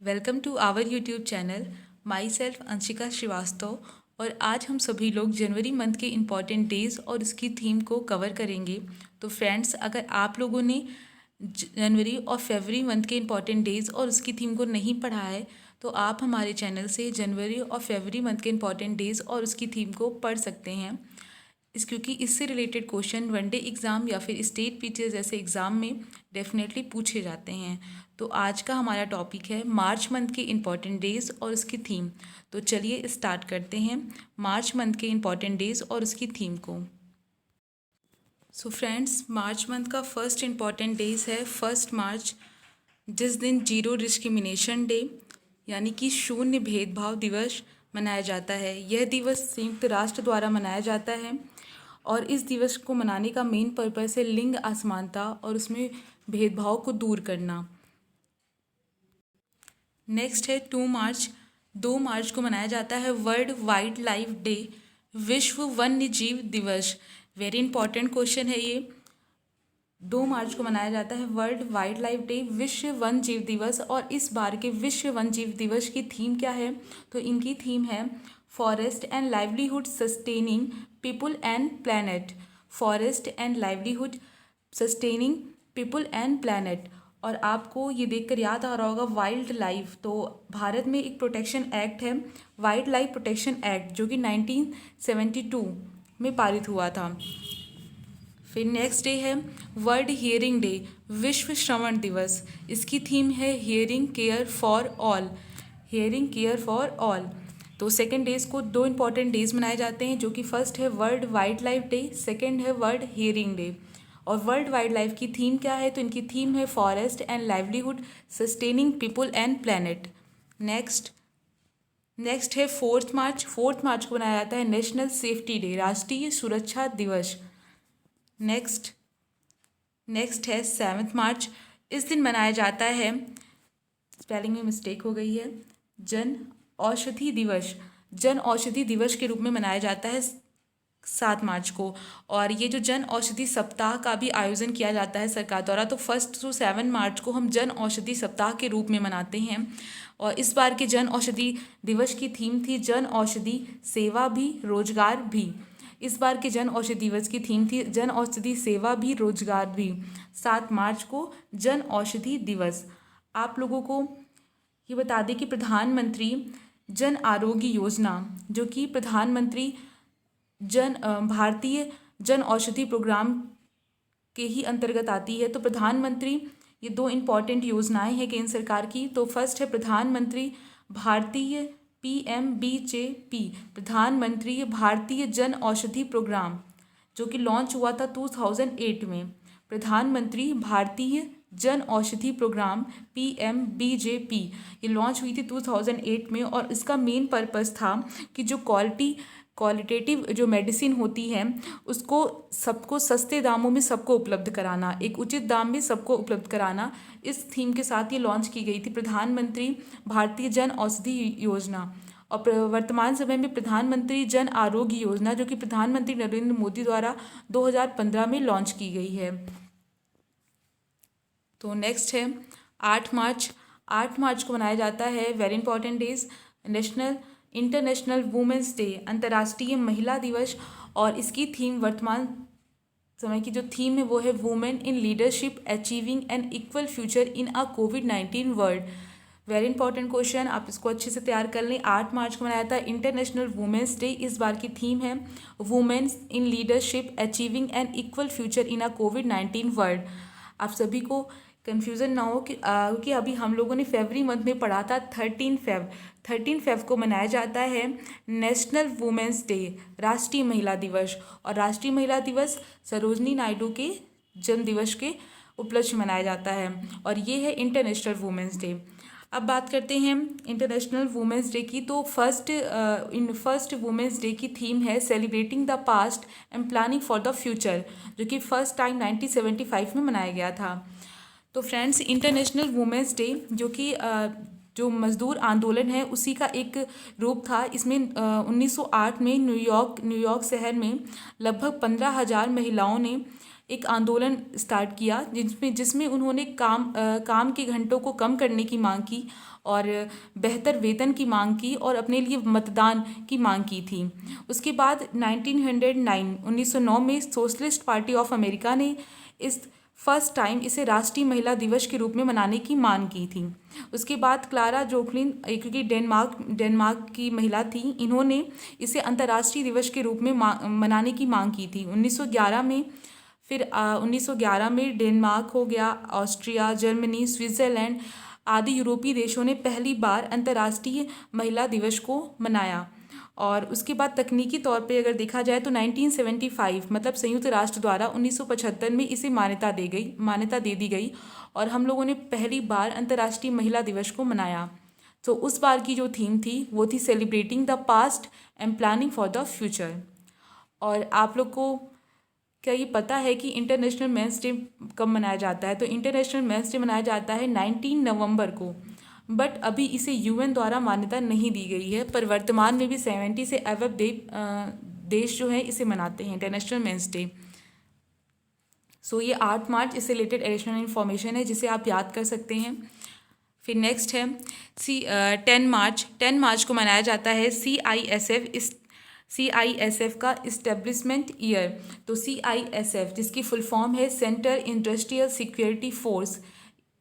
Welcome to our YouTube channel. Myself Anshika Shrivastava. और आज हम सभी लोग जनवरी मंथ के इम्पॉर्टेंट डेज़ और उसकी थीम को कवर करेंगे। तो फ्रेंड्स, अगर आप लोगों ने जनवरी और फरवरी मंथ के इम्पॉर्टेंट डेज़ और उसकी थीम को नहीं पढ़ा है तो आप हमारे चैनल से जनवरी और फरवरी मंथ के इम्पॉर्टेंट डेज़ और उसकी थीम को पढ़ सकते हैं। क्योंकि इससे रिलेटेड क्वेश्चन वनडे एग्ज़ाम या फिर स्टेट पीटीएस जैसे एग्ज़ाम में डेफिनेटली पूछे जाते हैं। तो आज का हमारा टॉपिक है मार्च मंथ के इम्पॉर्टेंट डेज़ और उसकी थीम। तो चलिए स्टार्ट करते हैं मार्च मंथ के इम्पॉर्टेंट डेज़ और उसकी थीम को। सो फ्रेंड्स, मार्च मंथ का फर्स्ट इम्पॉर्टेंट डेज़ है 1 मार्च, जिस दिन जीरो डिस्क्रिमिनेशन डे यानी कि शून्य भेदभाव दिवस मनाया जाता है। यह दिवस संयुक्त राष्ट्र द्वारा मनाया जाता है और इस दिवस को मनाने का मेन पर्पस है लिंग असमानता और उसमें भेदभाव को दूर करना। नेक्स्ट है 2 मार्च। 2 मार्च को मनाया जाता है वर्ल्ड वाइल्ड लाइफ डे, विश्व वन्य जीव दिवस। वेरी इंपॉर्टेंट क्वेश्चन है ये। 2 मार्च को मनाया जाता है वर्ल्ड वाइल्ड लाइफ डे, विश्व वन जीव दिवस। और इस बार के विश्व वन जीव दिवस की थीम क्या है? तो इनकी थीम है forest and livelihood sustaining people and planet. Forest and livelihood sustaining people and planet. और आपको ये देखकर याद आ रहा होगा वाइल्ड लाइफ, तो भारत में एक प्रोटेक्शन एक्ट है, वाइल्ड लाइफ प्रोटेक्शन एक्ट, जो कि 1972 में पारित हुआ था। फिर नेक्स्ट डे है वर्ल्ड हियरिंग डे, विश्व श्रवण दिवस। इसकी थीम है hearing care for all. Hearing care for all. तो सेकेंड डेज को दो इंपॉर्टेंट डेज मनाए जाते हैं, जो कि फर्स्ट है world wild life day, second है वर्ल्ड हियरिंग डे। और वर्ल्ड वाइल्ड लाइफ की थीम क्या है? तो इनकी थीम है forest and livelihood sustaining people and planet. Next है 4 मार्च। 4 मार्च को मनाया जाता है नेशनल सेफ्टी डे, राष्ट्रीय सुरक्षा दिवस। नेक्स्ट है 7 मार्च। इस दिन मनाया जाता है, स्पेलिंग में मिस्टेक हो गई है, जन औषधि दिवस। जन औषधि दिवस के रूप में मनाया जाता है 7 मार्च को। और ये जो जन औषधि सप्ताह का भी आयोजन किया जाता है सरकार द्वारा, तो 1 से 7 मार्च को हम जन औषधि सप्ताह के रूप में मनाते हैं। और इस बार के जन औषधि दिवस की थीम थी जन औषधि सेवा भी रोजगार भी। इस बार के जन औषधि दिवस की थीम थी जन औषधि सेवा भी रोजगार भी। 7 मार्च को जन औषधि दिवस। आप लोगों को ये बता दें कि प्रधानमंत्री जन आरोग्य योजना, जो कि प्रधानमंत्री भारतीय जन औषधि प्रोग्राम के ही अंतर्गत आती है। तो प्रधानमंत्री, ये दो इम्पॉर्टेंट योजनाएं हैं केंद्र सरकार की। तो फर्स्ट है प्रधानमंत्री भारतीय PMBJP, प्रधानमंत्री भारतीय जन औषधि प्रोग्राम, जो कि लॉन्च हुआ था 2008 में। प्रधानमंत्री भारतीय जन औषधि प्रोग्राम PMBJP ये लॉन्च हुई थी 2008 में। और इसका मेन पर्पस था कि जो क्वालिटेटिव जो मेडिसिन होती है उसको सबको सस्ते दामों में सबको उपलब्ध कराना, एक उचित दाम में सबको उपलब्ध कराना। इस थीम के साथ ये लॉन्च की गई थी प्रधानमंत्री भारतीय जन औषधि योजना। और वर्तमान समय में प्रधानमंत्री जन आरोग्य योजना, जो कि प्रधानमंत्री नरेंद्र मोदी द्वारा 2015 में लॉन्च की गई है। तो नेक्स्ट है 8 मार्च। 8 मार्च को मनाया जाता है very important days, international women's day, अंतर्राष्ट्रीय महिला दिवस। और इसकी थीम, वर्तमान समय की जो थीम है वो है women in leadership achieving an equal future in a कोविड-19 वर्ल्ड। वेरी इंपॉर्टेंट क्वेश्चन, आप इसको अच्छे से तैयार कर लें। 8 मार्च को मनाया जाता है इंटरनेशनल वुमेंस डे। इस बार की थीम है women's in leadership achieving an equal future in a कोविड-19 वर्ल्ड। आप सभी को कन्फ्यूज़न ना हो कि अभी हम लोगों ने फरवरी मंथ में पढ़ा था 13 फेब को मनाया जाता है नेशनल वुमेंस डे, राष्ट्रीय महिला दिवस। और राष्ट्रीय महिला दिवस सरोजनी नायडू के जन्म दिवस के उपलक्ष्य में मनाया जाता है। और ये है इंटरनेशनल वुमेंस डे। अब बात करते हैं इंटरनेशनल वुमेंस डे की। तो फर्स्ट वुमेंस डे की थीम है celebrating the past and planning for the future, जो कि फर्स्ट टाइम 1975 में मनाया गया था। तो फ्रेंड्स, इंटरनेशनल वुमेंस डे जो मजदूर आंदोलन है उसी का एक रूप था। इसमें 1908 में न्यूयॉर्क शहर में लगभग 15,000 महिलाओं ने एक आंदोलन स्टार्ट किया जिसमें उन्होंने काम के घंटों को कम करने की मांग की और बेहतर वेतन की मांग की और अपने लिए मतदान की मांग की थी। उसके बाद 1909 में सोशलिस्ट पार्टी ऑफ अमेरिका ने इस फर्स्ट टाइम इसे राष्ट्रीय महिला दिवस के रूप में मनाने की मांग की थी। उसके बाद क्लारा जोकलिन, क्योंकि डेनमार्क की महिला थी, इन्होंने इसे अंतर्राष्ट्रीय दिवस के रूप में मनाने की मांग की थी 1911 में। फिर 1911 में डेनमार्क हो गया, ऑस्ट्रिया, जर्मनी, स्विट्ज़रलैंड आदि यूरोपीय देशों ने पहली बार अंतर्राष्ट्रीय महिला दिवस को मनाया। और उसके बाद तकनीकी तौर पे अगर देखा जाए तो 1975 मतलब संयुक्त राष्ट्र द्वारा 1975 में इसे मान्यता दे दी गई और हम लोगों ने पहली बार अंतर्राष्ट्रीय महिला दिवस को मनाया। तो उस बार की जो थीम थी वो थी celebrating the past and planning for the future. और आप लोग को क्या ये पता है कि इंटरनेशनल मेंस डे कब मनाया जाता है? तो इंटरनेशनल मेंस डे मनाया जाता है 19 नवंबर को, बट अभी इसे यूएन द्वारा मान्यता नहीं दी गई है, पर वर्तमान में भी 70 से अबव देश जो है इसे मनाते हैं इंटरनेशनल मेंस डे। सो ये 8 मार्च इससे रिलेटेड एडिशनल इन्फॉर्मेशन है जिसे आप याद कर सकते हैं। फिर नेक्स्ट है 10 मार्च को मनाया जाता है CISF का इस्टेब्लिशमेंट ईयर। तो CISF जिसकी फुल फॉर्म है सेंटर इंडस्ट्रियल सिक्योरिटी फोर्स,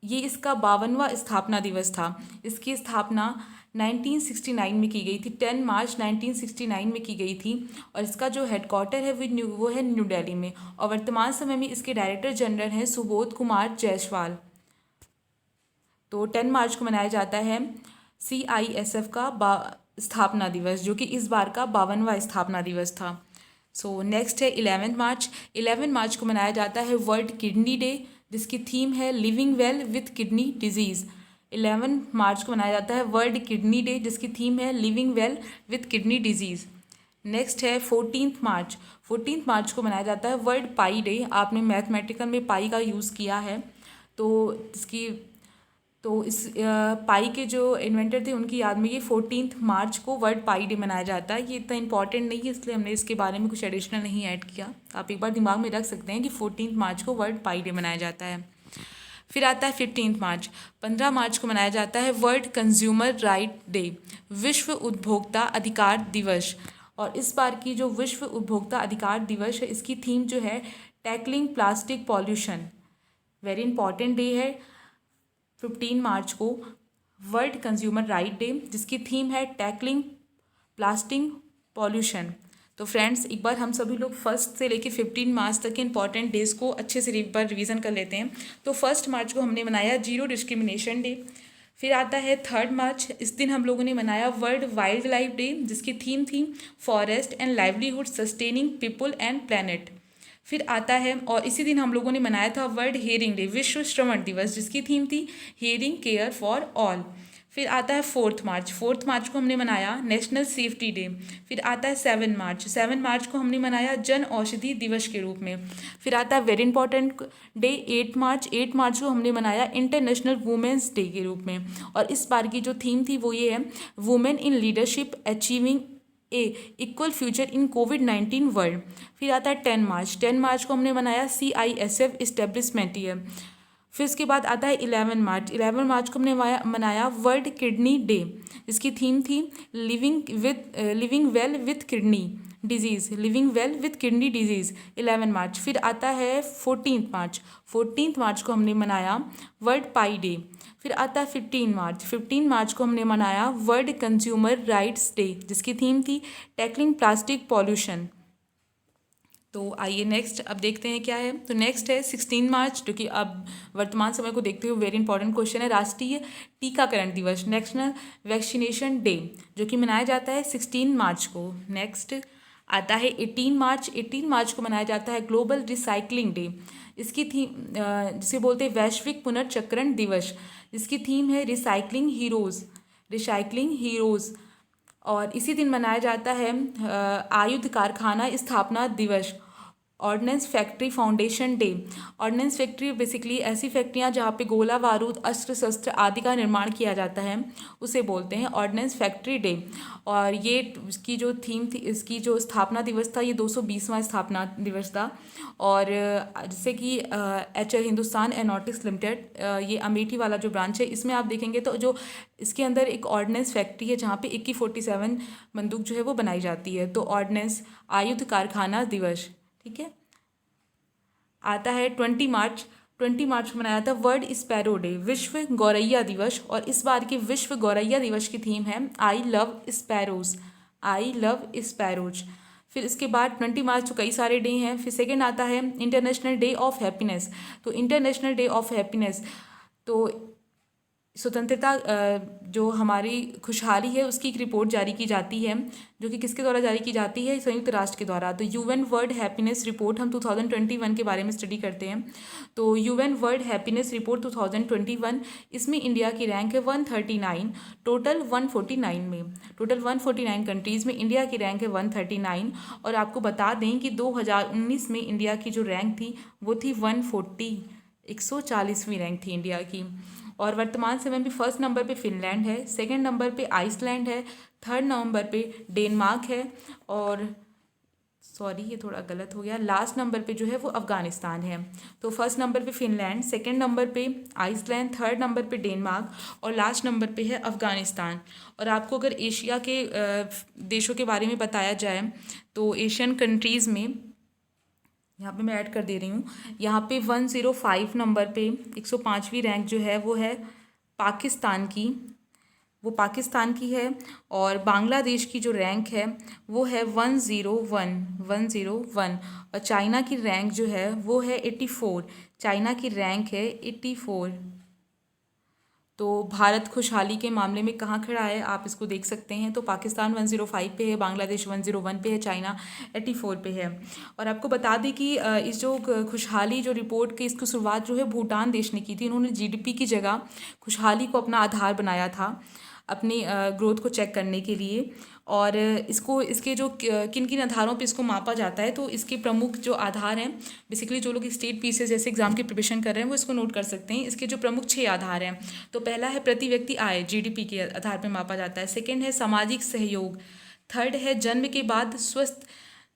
ये इसका 52वां स्थापना दिवस था। इसकी स्थापना 1969 में की गई थी, 10 मार्च 1969 में की गई थी और इसका जो हेडक्वार्टर है वो है न्यू दिल्ली में और वर्तमान समय में इसके डायरेक्टर जनरल हैं सुबोध कुमार जायसवाल। तो 10 मार्च को मनाया जाता है CISF का स्थापना दिवस, जो कि इस बार का 52वां स्थापना दिवस था। सो नेक्स्ट है 11 मार्च को मनाया जाता है वर्ल्ड किडनी डे, जिसकी थीम है living well with kidney disease. 11 मार्च को मनाया जाता है वर्ल्ड किडनी डे, जिसकी थीम है living well with kidney disease. Next है 14 मार्च को मनाया जाता है वर्ल्ड पाई डे। आपने मैथमेटिकल में पाई का यूज़ किया है, तो इस पाई के जो इन्वेंटर थे उनकी याद में ये 14 मार्च को वर्ल्ड पाई डे मनाया जाता है। ये इतना इंपॉर्टेंट नहीं है इसलिए हमने इसके बारे में कुछ एडिशनल नहीं ऐड किया। आप एक बार दिमाग में रख सकते हैं कि 14 मार्च को वर्ल्ड पाई डे मनाया जाता है। फिर आता है 15 मार्च को मनाया जाता है वर्ल्ड कंज्यूमर राइट डे, विश्व उपभोक्ता अधिकार दिवस। और इस बार की जो विश्व उपभोक्ता अधिकार दिवस है इसकी थीम जो है tackling plastic pollution. Very important day है 15 मार्च को वर्ल्ड कंज्यूमर राइट डे, जिसकी थीम है टैकलिंग प्लास्टिक पॉल्यूशन। तो फ्रेंड्स एक बार हम सभी लोग 1 से लेकर 15 मार्च तक के इंपॉर्टेंट डेज़ को अच्छे से एक बार रिवीजन कर लेते हैं। तो 1 मार्च को हमने मनाया जीरो डिस्क्रिमिनेशन डे। फिर आता है 3 मार्च, इस दिन हम लोगों ने मनाया वर्ल्ड वाइल्ड लाइफ डे, जिसकी थीम थी forest and livelihood sustaining people and planet. फिर आता है और इसी दिन हम लोगों ने मनाया था वर्ल्ड हियरिंग डे, विश्व श्रवण दिवस, जिसकी थीम थी हियरिंग केयर फॉर ऑल। फिर आता है 4 मार्च को हमने मनाया नेशनल सेफ्टी डे। फिर आता है 7 मार्च को हमने मनाया जन औषधि दिवस के रूप में। फिर आता है वेरी इंपॉर्टेंट डे 8 मार्च को हमने मनाया इंटरनेशनल वुमेंस डे के रूप में। और इस बार की जो थीम थी वो ये है women in leadership achieving equal future in covid world. फिर आता है 10 मार्च को हमने मनाया CISF इस्टेब्लिशमेंट ईयर। फिर उसके बाद आता है 11 मार्च को हमने मनाया वर्ल्ड किडनी डे, जिसकी थीम थी living well with kidney disease 11 मार्च। फिर आता है 14 मार्च को हमने मनाया वर्ल्ड पाई डे। फिर आता है 15 मार्च को हमने मनाया वर्ल्ड कंज्यूमर राइट्स डे, जिसकी थीम थी टैकलिंग प्लास्टिक पॉल्यूशन। तो आइए नेक्स्ट अब देखते हैं क्या है। तो नेक्स्ट है 16 मार्च, जो कि अब वर्तमान समय को देखते हुए वेरी इंपॉर्टेंट क्वेश्चन है, राष्ट्रीय टीकाकरण दिवस, नेशनल वैक्सीनेशन डे, जो कि मनाया जाता है 16 मार्च को। नेक्स्ट आता है 18 मार्च को मनाया जाता है ग्लोबल रिसाइकलिंग डे। इसकी थीम जिसे बोलते हैं वैश्विक पुनर्चक्रण दिवस, जिसकी थीम है रिसाइकलिंग हीरोज़। और इसी दिन मनाया जाता है आयुध कारखाना स्थापना दिवस। Ordnance factory foundation day. Ordnance factory basically ऐसी फैक्ट्रियाँ जहाँ पे गोला बारूद, अस्त्र शस्त्र आदि का निर्माण किया जाता है, उसे बोलते हैं ऑर्डिनेंस फैक्ट्री डे। और ये इसकी जो थीम थी, इसकी जो स्थापना दिवस था, ये 220वां स्थापना दिवस था। और जैसे कि एचएल हिंदुस्तान एरोनॉटिक्स लिमिटेड, ये अमेठी वाला जो ब्रांच है, इसमें आप देखेंगे तो जो इसके अंदर एक ऑर्डिनेंस फैक्ट्री है जहाँ पे AK-47 बंदूक जो है वो बनाई जाती है। तो ऑर्डिनेंस आयुध कारखाना दिवस, ठीक है। आता है 20 मार्च। 20 मार्च को मनाया था वर्ल्ड स्पैरो डे, विश्व गौरैया दिवस। और इस बार के विश्व गौरैया दिवस की थीम है I love sparrows, I love sparrows. फिर इसके बाद 20 मार्च को कई सारे डे हैं। फिर सेकेंड आता है इंटरनेशनल डे ऑफ हैप्पीनेस। तो इंटरनेशनल डे ऑफ हैप्पीनेस, तो स्वतंत्रता जो हमारी खुशहाली है उसकी एक रिपोर्ट जारी की जाती है, जो कि किसके द्वारा जारी की जाती है, संयुक्त राष्ट्र के द्वारा। तो यूएन वर्ल्ड हैप्पीनेस रिपोर्ट हम 2021 के बारे में स्टडी करते हैं। तो यूएन वर्ल्ड हैप्पीनेस रिपोर्ट 2021, इसमें इंडिया की रैंक है 139, टोटल 149 में, टोटल 149 कंट्रीज़ में इंडिया की रैंक है 139। और आपको बता दें कि 2019 में इंडिया की जो रैंक थी वो थी 140, 140वीं रैंक थी इंडिया की। और वर्तमान समय में फर्स्ट नंबर पे फिनलैंड है, सेकंड नंबर पे आइसलैंड है, थर्ड नंबर पे डेनमार्क है, और सॉरी ये थोड़ा गलत हो गया, लास्ट नंबर पे जो है वो अफगानिस्तान है। तो फर्स्ट नंबर पे फिनलैंड, सेकंड नंबर पे आइसलैंड, थर्ड नंबर पे डेनमार्क और लास्ट नंबर पे है अफगानिस्तान। और आपको अगर एशिया के देशों के बारे में बताया जाए तो एशियन कंट्रीज़ में यहाँ पे मैं ऐड कर दे रही हूँ, यहाँ पे 105 नंबर पे 105वीं रैंक जो है वो है पाकिस्तान की, वो पाकिस्तान की है। और बांग्लादेश की जो रैंक है वो है 101, 101। और चाइना की रैंक जो है वो है 84, चाइना की रैंक है 84। तो भारत खुशहाली के मामले में कहाँ खड़ा है आप इसको देख सकते हैं। तो पाकिस्तान 105 पे है, बांग्लादेश 101 पे है, चाइना 84 पे है। और आपको बता दें कि इस जो खुशहाली जो रिपोर्ट की इसकी शुरुआत जो है भूटान देश ने की थी। इन्होंने जीडीपी की जगह खुशहाली को अपना आधार बनाया था अपनी ग्रोथ को चेक करने के लिए। और इसको इसके जो किन किन आधारों पे इसको मापा जाता है, तो इसके प्रमुख जो आधार हैं, बेसिकली जो लोग स्टेट पीसीएस जैसे एग्जाम की प्रिपरेशन कर रहे हैं वो इसको नोट कर सकते हैं। इसके जो प्रमुख 6 आधार हैं, तो पहला है प्रति व्यक्ति आय, जीडीपी के आधार पर मापा जाता है। सेकेंड है सामाजिक सहयोग। थर्ड है जन्म के बाद स्वस्थ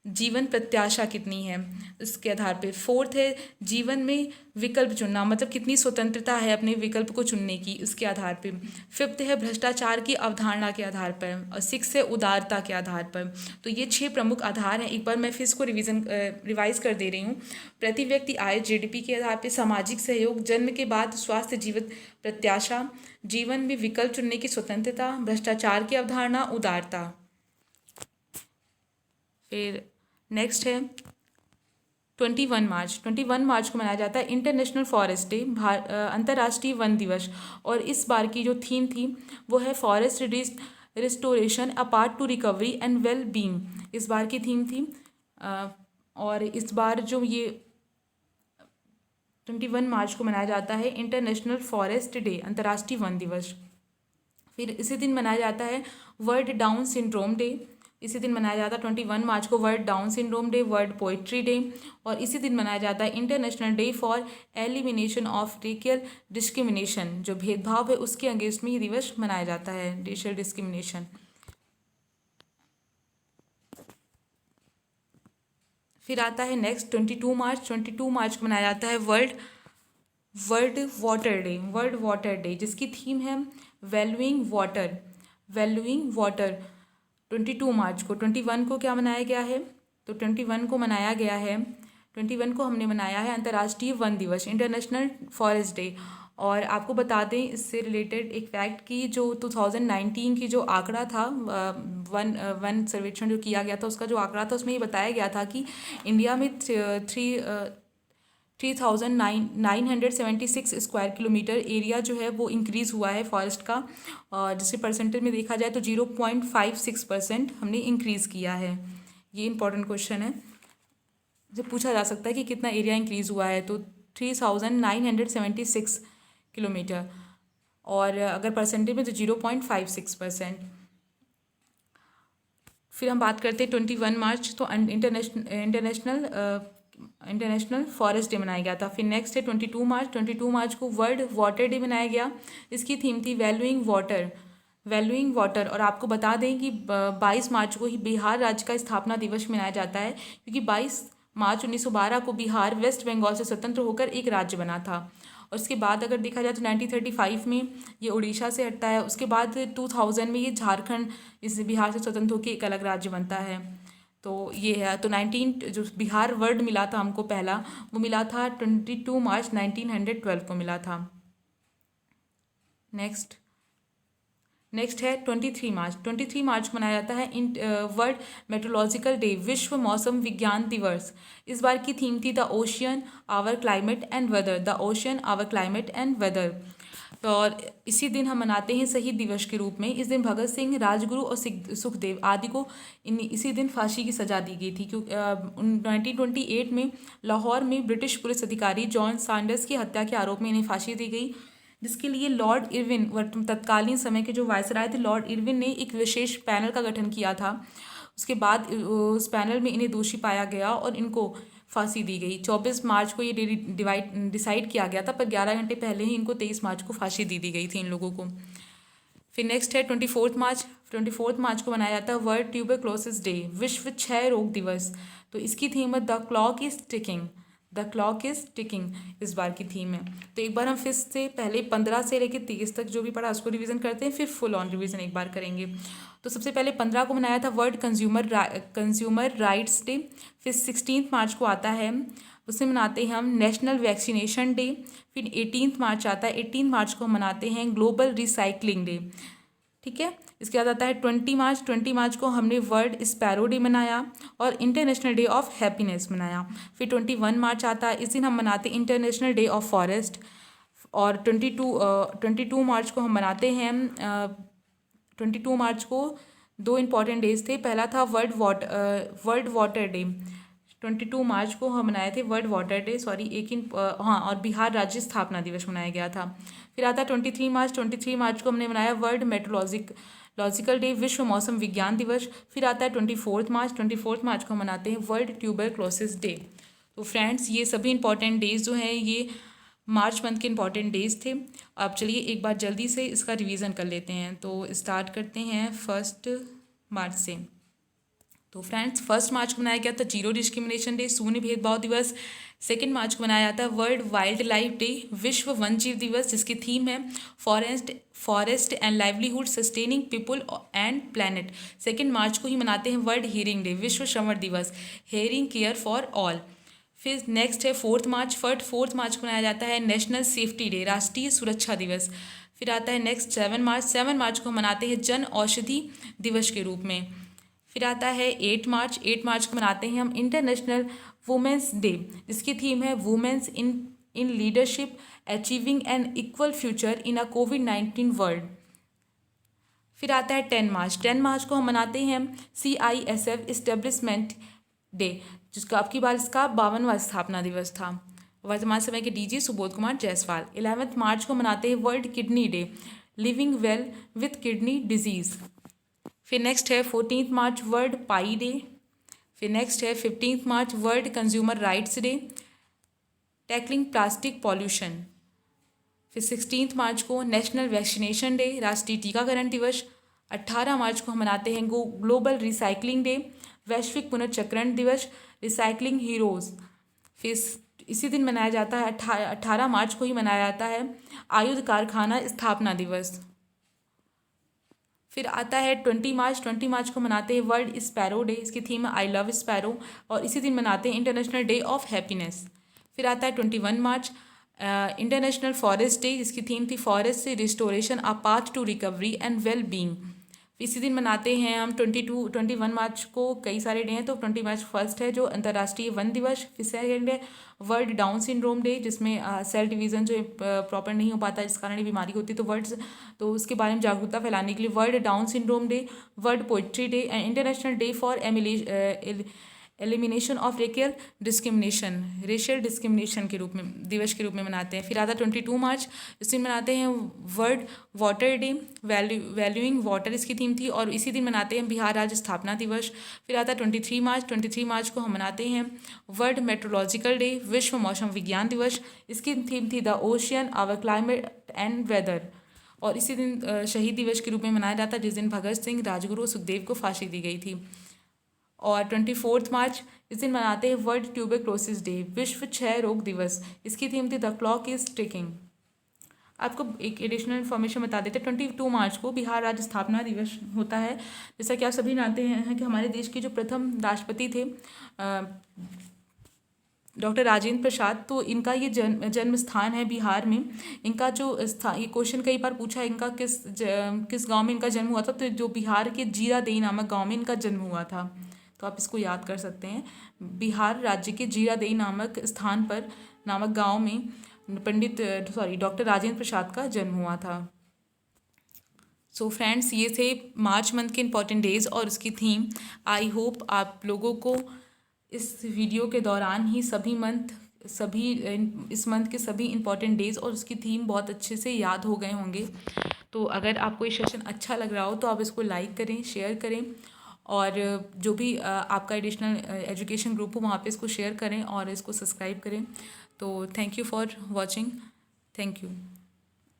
जीवन प्रत्याशा कितनी है, इसके आधार पे। फोर्थ है जीवन में विकल्प चुनना, मतलब कितनी स्वतंत्रता है अपने विकल्प को चुनने की, उसके आधार पे। फिफ्थ है भ्रष्टाचार की अवधारणा के आधार पर। और सिक्स है उदारता के आधार पर। तो ये 6 प्रमुख आधार हैं। एक बार मैं फिर इसको रिवाइज कर दे रही हूँ। प्रति व्यक्ति आय जीडीपी के आधार पर, सामाजिक सहयोग, जन्म के बाद स्वास्थ्य जीवन प्रत्याशा, जीवन में विकल्प चुनने की स्वतंत्रता, भ्रष्टाचार की अवधारणा, उदारता। फिर नेक्स्ट है 21 मार्च। 21 मार्च को मनाया जाता है इंटरनेशनल फॉरेस्ट डे, अंतर्राष्ट्रीय वन दिवस। और इस बार की जो थीम थी वो है forest restoration a part two recovery and well being, इस बार की थीम थी। और इस बार जो ये 21 मार्च को मनाया जाता है इंटरनेशनल फॉरेस्ट डे, अंतर्राष्ट्रीय वन दिवस। फिर इसी दिन मनाया जाता है वर्ल्ड डाउन सिंड्रोम डे। इसी दिन मनाया जाता है 21 मार्च को world down syndrome day, world poetry day. और इसी दिन मनाया जाता है international day for elimination of racial discrimination, जो भेदभाव है उसके अगेंस्ट में ये दिवस मनाया जाता है, रेशियल डिस्क्रिमिनेशन। फिर आता है नेक्स्ट 22 मार्च। 22 मार्च को मनाया जाता है world water day, world water day, जिसकी थीम है वैल्यूइंग वाटर, वैल्यूइंग वाटर। 22 मार्च को, 21 को क्या मनाया गया है, तो 21 को मनाया गया है, 21 को हमने मनाया है अंतर्राष्ट्रीय वन दिवस, इंटरनेशनल फॉरेस्ट डे। और आपको बता दें इससे रिलेटेड एक फैक्ट की, जो 2019 की जो आंकड़ा था, वन सर्वेक्षण जो किया गया था उसका जो आंकड़ा था, उसमें ये बताया गया था कि इंडिया में 3,976 स्क्वायर किलोमीटर एरिया जो है वो इंक्रीज़ हुआ है फॉरेस्ट का। और जिसके परसेंटेज में देखा जाए तो 0.56% हमने इंक्रीज़ किया है। ये इंपॉर्टेंट क्वेश्चन है, जो पूछा जा सकता है कि कितना एरिया इंक्रीज़ हुआ है, तो 3,976 किलोमीटर। और अगर परसेंटेज में तो 0.56%। फिर हम बात करते हैं 21 मार्च, तो इंटरनेशनल इंटरनेशनल फॉरेस्ट डे मनाया गया था। फिर नेक्स्ट है 22 मार्च को वर्ल्ड वाटर डे मनाया गया। इसकी थीम थी वैल्यूइंग वाटर। और आपको बता दें कि 22 मार्च को ही बिहार राज्य का स्थापना दिवस मनाया जाता है, क्योंकि 22 मार्च 1912 को बिहार वेस्ट बंगाल से स्वतंत्र होकर एक राज्य बना था। और उसके बाद अगर देखा जाए तो 1935 में ये उड़ीसा से हटता है। उसके बाद 2000 में ये झारखंड इस बिहार से स्वतंत्र होकर एक अलग राज्य बनता है। तो ये है, तो 19 जो बिहार वर्ड मिला था हमको पहला, वो मिला था 22 मार्च 1912 को मिला था। नेक्स्ट है 23 मार्च को मनाया जाता है वर्ल्ड मेट्रोलॉजिकल डे, विश्व मौसम विज्ञान दिवस। इस बार की थीम थी the ocean our climate and weather. और इसी दिन हम मनाते हैं शहीद दिवस के रूप में। इस दिन भगत सिंह, राजगुरु और सुखदेव आदि को इसी दिन फांसी की सजा दी गई थी, क्योंकि 1928 में लाहौर में ब्रिटिश पुलिस अधिकारी जॉन सैंडर्स की हत्या के आरोप में इन्हें फांसी दी गई, जिसके लिए लॉर्ड इरविन, तत्कालीन समय के जो वायसराय थे लॉर्ड इरविन ने एक विशेष पैनल का गठन किया था। उसके बाद उस पैनल में इन्हें दोषी पाया गया और इनको फांसी दी गई। 24 मार्च को ये डिसाइड किया गया था, पर 11 घंटे पहले ही इनको 23 मार्च को फांसी दी दी गई थी इन लोगों को। फिर नेक्स्ट है 24 मार्च को मनाया जाता है वर्ल्ड ट्यूबरक्लोसिस डे, विश्व क्षय रोग दिवस। तो इसकी थीम है द क्लॉक इज टिकिंग इस बार की थीम है। तो एक बार हम फिर से पहले 15 से लेकर 30 तक जो भी पढ़ा उसको रिवीजन करते हैं, फिर फुल ऑन रिवीजन एक बार करेंगे। तो सबसे पहले 15 को मनाया था वर्ल्ड कंज्यूमर राइट्स डे। फिर 16 मार्च को आता है, उसमें मनाते हैं हम नेशनल वैक्सीनेशन डे। फिर 18 मार्च आता है, 18 मार्च को हम मनाते हैं ग्लोबल रिसाइकलिंग डे। ठीक है, इसके बाद आता है 20 मार्च को हमने वर्ल्ड स्पैरो डे मनाया और इंटरनेशनल डे ऑफ हैप्पीनेस मनाया। फिर 21 मार्च आता है, इस दिन हम मनाते हैं इंटरनेशनल डे ऑफ फॉरेस्ट। और 22 मार्च को हम मनाते हैं 22 मार्च को दो इम्पॉर्टेंट डेज थे। पहला था वर्ल्ड वाटर डे, 22 मार्च को हम मनाए थे वर्ल्ड वाटर डे, और बिहार राज्य स्थापना दिवस मनाया गया था। फिर आता है 23 मार्च को हमने मनाया वर्ल्ड मेट्रोलॉजिकल डे, विश्व मौसम विज्ञान दिवस। फिर आता है 24 मार्च को हम मनाते हैं वर्ल्ड ट्यूबरक्लोसिस डे। तो फ्रेंड्स, ये सभी इंपॉर्टेंट डेज जो हैं ये मार्च मंथ के इंपॉर्टेंट डेज थे। अब चलिए एक बार जल्दी से इसका रिवीजन कर लेते हैं। तो स्टार्ट करते हैं 1 मार्च से। तो फ्रेंड्स, 1 मार्च को मनाया गया था जीरो डिस्क्रिमिनेशन डे, शून्य भेदभाव दिवस। 2 मार्च को मनाया जाता है वर्ल्ड वाइल्ड लाइफ डे, विश्व वन जीव दिवस, जिसकी थीम है forest and livelihood sustaining people and planet. 2 मार्च को ही मनाते हैं वर्ल्ड हियरिंग डे, विश्व श्रवण दिवस, हेयरिंग केयर फॉर ऑल। फिर नेक्स्ट है 4 मार्च को मनाया जाता है नेशनल सेफ्टी डे, राष्ट्रीय सुरक्षा दिवस। फिर आता है नेक्स्ट 7 मार्च को मनाते हैं जन औषधि दिवस के रूप में। फिर आता है 8 मार्च को मनाते हैं हम इंटरनेशनल वुमेंस डे, जिसकी थीम है women's in leadership achieving an equal future in a कोविड-19 वर्ल्ड। फिर आता है 10 मार्च को हम मनाते हैं CISF इस्टेब्लिशमेंट डे, जिसका आपकी बार इसका 52वां स्थापना दिवस था। वर्तमान समय के DG सुबोध कुमार जायसवाल। 11 मार्च को मनाते हैं world kidney day, living well with kidney disease. फिर नेक्स्ट है 14 मार्च वर्ल्ड पाई डे। फिर नेक्स्ट है 15 मार्च world consumer rights day, tackling plastic pollution. फिर 16 मार्च को नेशनल वैक्सीनेशन डे, राष्ट्रीय टीकाकरण दिवस। 18 मार्च को हम मनाते हैं ग्लोबल रिसाइकलिंग डे, वैश्विक पुनर्चक्रण दिवस, रिसाइकलिंग हीरोज़। फिर इसी दिन मनाया जाता है 18 मार्च को ही मनाया जाता है आयुध कारखाना स्थापना दिवस। फिर आता है 20 मार्च को मनाते हैं वर्ल्ड स्पैरो डे, इसकी थीम है आई लव स्पैरो, और इसी दिन मनाते हैं इंटरनेशनल डे ऑफ हैप्पीनेस। फिर आता है 21 मार्च इंटरनेशनल फॉरेस्ट डे, जिसकी थीम थी फॉरेस्ट से restoration a path to recovery and well being. इसी दिन मनाते हैं हम 21 मार्च को कई सारे डे हैं। तो 20 मार्च फर्स्ट है जो अंतर्राष्ट्रीय वन दिवस। फिर सेकेंड है वर्ल्ड डाउन सिंड्रोम डे, जिसमें सेल डिवीज़न जो प्रॉपर नहीं हो पाता, जिस कारण ये बीमारी होती है। तो उसके बारे में जागरूकता फैलाने के लिए world down syndrome day, world poetry day, international day for elimination of racial discrimination के रूप में दिवस के रूप में मनाते हैं। फिर आता 22 मार्च, इस दिन मनाते हैं world water day, valuing water इसकी थीम थी, और इसी दिन मनाते हैं बिहार राज्य स्थापना दिवस। फिर आता 23 मार्च को हम मनाते हैं वर्ल्ड मेट्रोलॉजिकल डे, विश्व मौसम विज्ञान दिवस। इसकी थीम थी the ocean our climate and weather, और इसी दिन शहीद दिवस के रूप में मनाया जाता है, जिस दिन भगत सिंह, राजगुरु, सुखदेव को फांसी दी गई थी। और 24 मार्च, इस दिन मनाते हैं वर्ल्ड ट्यूबरक्लोसिस डे, विश्व क्षय रोग दिवस। इसकी थीम थी द क्लॉक इज टिकिंग। आपको एक एडिशनल इन्फॉर्मेशन बता देते हैं, 22 मार्च को बिहार राज्य स्थापना दिवस होता है। जैसा कि आप सभी जानते हैं कि हमारे देश के जो प्रथम राष्ट्रपति थे डॉक्टर राजेंद्र प्रसाद, तो इनका ये जन्म स्थान है बिहार में। इनका जो ये क्वेश्चन कई बार पूछा है, इनका किस गांव में इनका जन्म हुआ था, तो जो बिहार के जीरादेई नामक गांव में इनका जन्म हुआ था। तो आप इसको याद कर सकते हैं, बिहार राज्य के जीरादेई नामक स्थान पर, नामक गांव में डॉक्टर राजेंद्र प्रसाद का जन्म हुआ था। सो फ्रेंड्स, ये थे मार्च मंथ के इम्पॉर्टेंट डेज और उसकी थीम। आई होप आप लोगों को इस वीडियो के दौरान ही इस मंथ के सभी इम्पॉर्टेंट डेज और उसकी थीम बहुत अच्छे से याद हो गए होंगे। तो अगर आपको ये सेशन अच्छा लग रहा हो तो आप इसको लाइक करें, शेयर करें, और जो भी आपका एडिशनल एजुकेशन ग्रुप हो वहाँ पे इसको शेयर करें और इसको सब्सक्राइब करें। तो thank you for watching. Thank you.